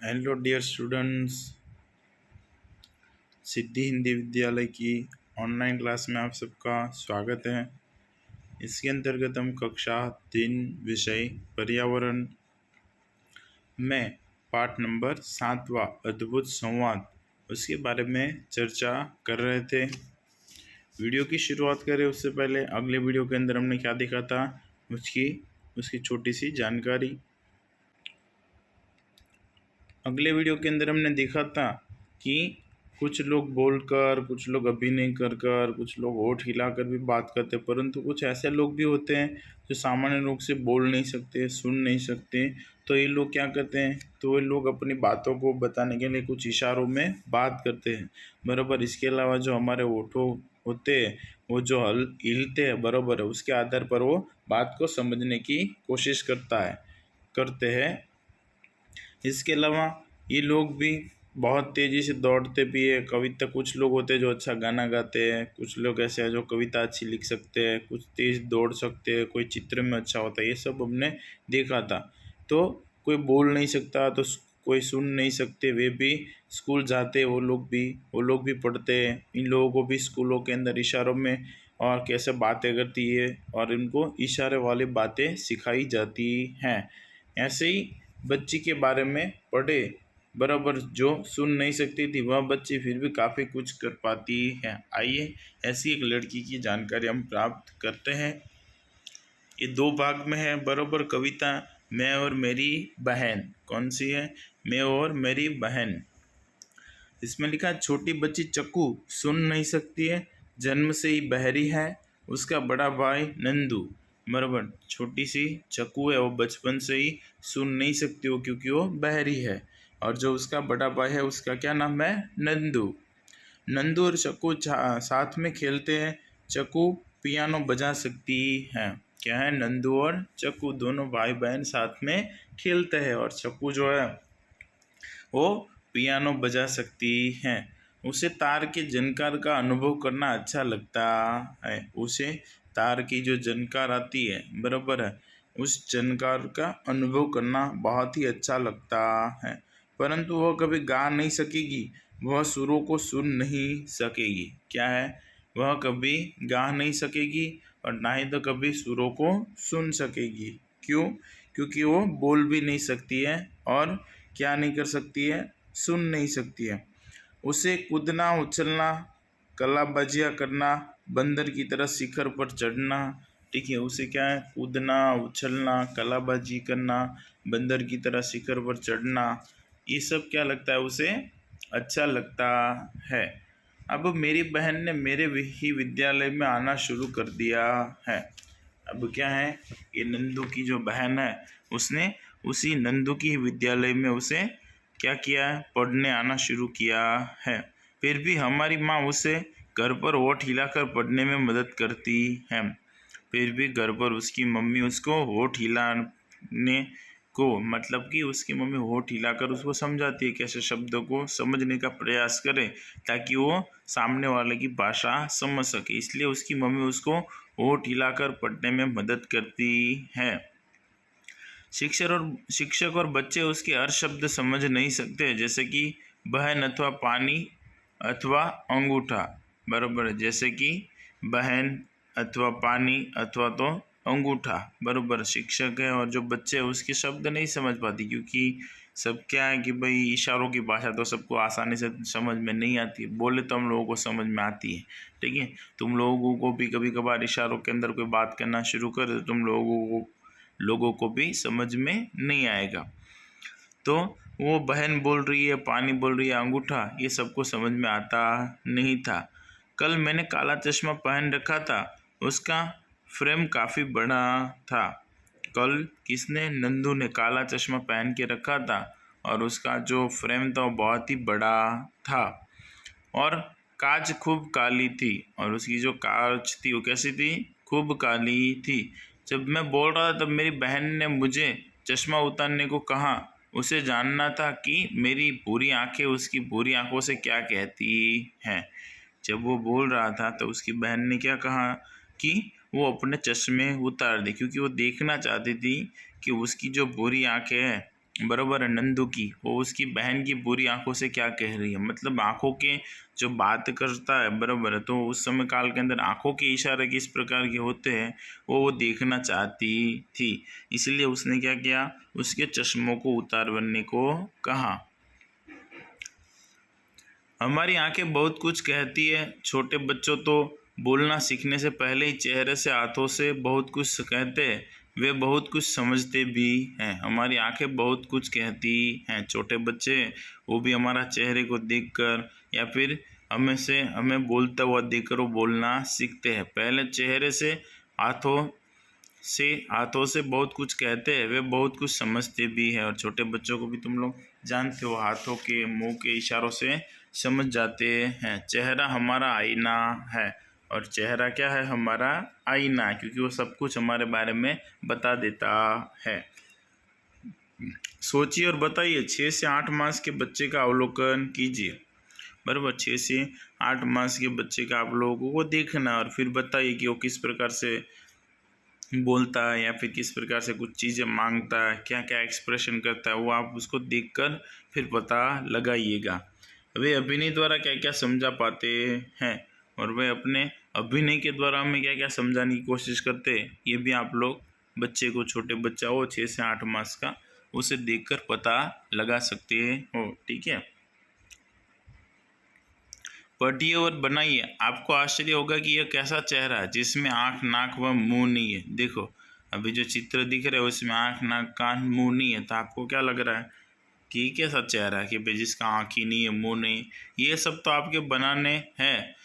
Hello dear students, सिद्धि हिंदी विद्यालय की online class में आप सबका स्वागत है। इसके अंतर्गत हम कक्षा 3 विषय पर्यावरण में पाठ नंबर 7वां अद्भुत संवाद उसके बारे में चर्चा कर रहे थे। वीडियो की शुरुआत करें उससे पहले अगले वीडियो के अंदर हमने क्या देखा था उसकी छोटी सी जानकारी। अगले वीडियो के अंदर हमने देखा था कि कुछ लोग बोलकर, कुछ लोग अभिनय कर कर, कुछ लोग होठ हिलाकर भी बात करते, परंतु कुछ ऐसे लोग भी होते हैं जो सामान्य रूप से बोल नहीं सकते, सुन नहीं सकते। तो ये लोग क्या करते हैं, तो ये लोग अपनी बातों को बताने के लिए कुछ इशारों में बात करते हैं, बराबर। इसके अलावा जो हमारे होठों होते हैं वो जो हिलते हैं, बराबर है, उसके आधार पर वो बात को समझने की कोशिश करते हैं। इसके अलावा ये लोग भी बहुत तेज़ी से दौड़ते भी है। कविता, कुछ लोग होते हैं जो अच्छा गाना गाते हैं, कुछ लोग ऐसे हैं जो कविता अच्छी लिख सकते हैं, कुछ तेज़ दौड़ सकते हैं, कोई चित्र में अच्छा होता है। ये सब हमने देखा था। तो कोई बोल नहीं सकता तो कोई सुन नहीं सकते, वे भी स्कूल जाते हैं, वो लोग भी पढ़ते हैं। इन लोगों को भी स्कूलों के अंदर इशारों में और कैसे बातें करती है और इनको इशारे वाली बातें सिखाई जाती हैं। ऐसे ही बच्ची के बारे में पढ़े, बराबर, जो सुन नहीं सकती थी वह बच्ची फिर भी काफ़ी कुछ कर पाती है। आइए ऐसी एक लड़की की जानकारी हम प्राप्त करते हैं। ये 2 भाग में है, बराबर। कविता मैं और मेरी बहन, कौन सी है? मैं और मेरी बहन। इसमें लिखा है, छोटी बच्ची चक्कू सुन नहीं सकती है, जन्म से ही बहरी है, उसका बड़ा भाई नंदू, बराबर। छोटी सी चक्कू है, वो बचपन से ही सुन नहीं सकती हो क्योंकि वो बहरी है। और जो उसका बड़ा भाई है उसका क्या नाम है? नंदू। नंदू और चक्कू साथ में खेलते हैं। चक्कू पियानो बजा सकती है। क्या है? नंदू और चक्कू दोनों भाई बहन साथ में खेलते हैं और चक्कू जो है वो पियानो बजा सकती हैं। उसे तार के झनकार का अनुभव करना अच्छा लगता है। उसे तार की जो झनकार आती है, बराबर है, उस झनकार का अनुभव करना बहुत ही अच्छा लगता है, परंतु वह कभी गा नहीं सकेगी, वह सुरों को सुन नहीं सकेगी। क्या है? वह कभी गा नहीं सकेगी और ना ही तो कभी सुरों को सुन सकेगी। क्यों? क्योंकि वो बोल भी नहीं सकती है और क्या नहीं कर सकती है? सुन नहीं सकती है। उसे कूदना, उछलना, कलाबाजियाँ करना, बंदर की तरह शिखर पर चढ़ना, ठीक है, उसे क्या है? कूदना, उछलना, कलाबाजी करना, बंदर की तरह शिखर पर चढ़ना, ये सब क्या लगता है उसे? अच्छा लगता है। अब मेरी बहन ने मेरे ही विद्यालय में आना शुरू कर दिया है। अब क्या है, ये नंदू की जो बहन है उसने उसी नंदू की विद्यालय में उसे क्या किया है? पढ़ने आना शुरू किया है। फिर भी हमारी माँ उसे घर पर होठ हिलाकर पढ़ने में मदद करती है। फिर भी घर पर उसकी मम्मी उसको होठ हिलाने को, मतलब कि उसकी मम्मी होठ हिलाकर उसको समझाती है, कैसे शब्दों को समझने का प्रयास करे ताकि वो सामने वाले की भाषा समझ सके। इसलिए उसकी मम्मी उसको होठ हिलाकर पढ़ने में मदद करती है। शिक्षक और बच्चे उसके हर शब्द समझ नहीं सकते, जैसे कि बहन अथवा पानी अथवा अंगूठा, बराबर। जैसे कि बहन अथवा पानी अथवा तो अंगूठा, बराबर। शिक्षक है और जो बच्चे हैं उसके शब्द नहीं समझ पाती, क्योंकि सब क्या है कि भाई इशारों की भाषा तो सबको आसानी से समझ में नहीं आती। बोले तो हम लोगों को समझ में आती है, ठीक है। तुम लोगों को भी कभी कभार इशारों के अंदर कोई बात करना शुरू कर तो तुम लोगों को भी समझ में नहीं आएगा। तो वो बहन बोल रही है, पानी बोल रही है, अंगूठा, ये सबको समझ में आता नहीं था। कल मैंने काला चश्मा पहन रखा था, उसका फ्रेम काफ़ी बड़ा था। कल किसने? नंदू ने काला चश्मा पहन के रखा था और उसका जो फ्रेम था वो बहुत ही बड़ा था और कांच खूब काली थी और उसकी जो कांच थी वो कैसी थी? खूब काली थी। जब मैं बोल रहा था तब मेरी बहन ने मुझे चश्मा उतारने को कहा। उसे जानना था कि मेरी बुरी आंखें उसकी बुरी आंखों से क्या कहती हैं। जब वो बोल रहा था तो उसकी बहन ने क्या कहा कि वो अपने चश्मे उतार दे, क्योंकि वो देखना चाहती थी कि उसकी जो बुरी आंखें हैं बराबर है नंदू की, वो उसकी बहन की बुरी आंखों से क्या कह रही है, मतलब आंखों के जो बात करता है, बराबर है। तो उस समय काल के अंदर आंखों के इशारे किस प्रकार के होते हैं वो देखना चाहती थी, इसलिए उसने क्या किया, उसके चश्मों को उतारने को कहा। हमारी आंखें बहुत कुछ कहती है। छोटे बच्चों तो बोलना सीखने से पहले ही चेहरे से, हाथों से बहुत कुछ कहते हैं, वे बहुत कुछ समझते भी हैं। हमारी आंखें बहुत कुछ कहती हैं। छोटे बच्चे वो भी हमारा चेहरे को देखकर या फिर हमें बोलता हुआ देखकर वो बोलना सीखते हैं। पहले चेहरे से, हाथों से बहुत कुछ कहते हैं, वे बहुत कुछ समझते भी हैं। और छोटे बच्चों को भी तुम लोग जानते हो, हाथों के, मुंह के इशारों से समझ जाते हैं। चेहरा हमारा आईना है, और चेहरा क्या है, हमारा आईना, क्योंकि वो सब कुछ हमारे बारे में बता देता है। सोचिए और बताइए, 6 से 8 मास के बच्चे का अवलोकन कीजिए। बराबर, 6 से 8 मास के बच्चे का आप लोगों को देखना और फिर बताइए कि वो किस प्रकार से बोलता है या फिर किस प्रकार से कुछ चीज़ें मांगता है, क्या क्या एक्सप्रेशन करता है, वो आप उसको देखकर फिर पता लगाइएगा। वे अभिनय द्वारा क्या क्या समझा पाते हैं, और वे अपने अभिनय के द्वारा हमें क्या क्या समझाने की कोशिश करते हैं, ये भी आप लोग बच्चे को, छोटे बच्चा हो 6 से 8 मास का, उसे देखकर पता लगा सकते हो। ठीक है, पढ़िए और बनाइए। आपको आश्चर्य होगा कि यह कैसा चेहरा है जिसमें आँख, नाक व मुंह नहीं है। देखो, अभी जो चित्र दिख रहा है उसमें आँख, नाक, कान, मुंह नहीं है, तो आपको क्या लग रहा है कि कैसा चेहरा है कि भाई जिसका आँख ही नहीं है, मुंह नहीं। ये सब तो आपके बनाने हैं,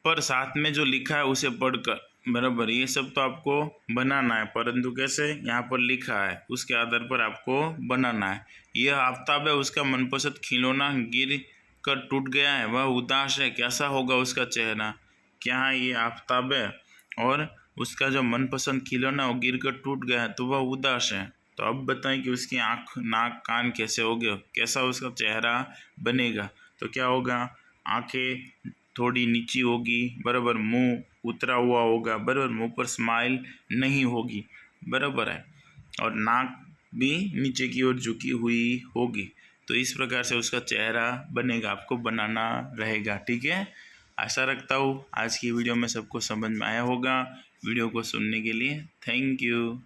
पर साथ में जो लिखा है उसे पढ़कर, बराबर, ये सब तो आपको बनाना है, परंतु कैसे, यहाँ पर लिखा है उसके आधार पर आपको बनाना है। यह आफ्ताब है, उसका मनपसंद खिलौना गिर कर टूट गया है, वह उदास है, कैसा होगा उसका चेहरा। क्या ये आफ्ताब है और उसका जो मनपसंद खिलौना वो गिर कर टूट गया है, तो वह उदास है। तो अब बताएं कि उसकी आँख, नाक, कान कैसे होंगे, कैसा उसका चेहरा बनेगा। तो क्या होगा, आंखें थोड़ी नीची होगी, बराबर, मुंह उतरा हुआ होगा, बराबर, मुंह पर स्माइल नहीं होगी, बराबर है, और नाक भी नीचे की ओर झुकी हुई होगी। तो इस प्रकार से उसका चेहरा बनेगा, आपको बनाना रहेगा। ठीक है, आशा रखता हूँ आज की वीडियो में सबको समझ में आया होगा। वीडियो को सुनने के लिए थैंक यू।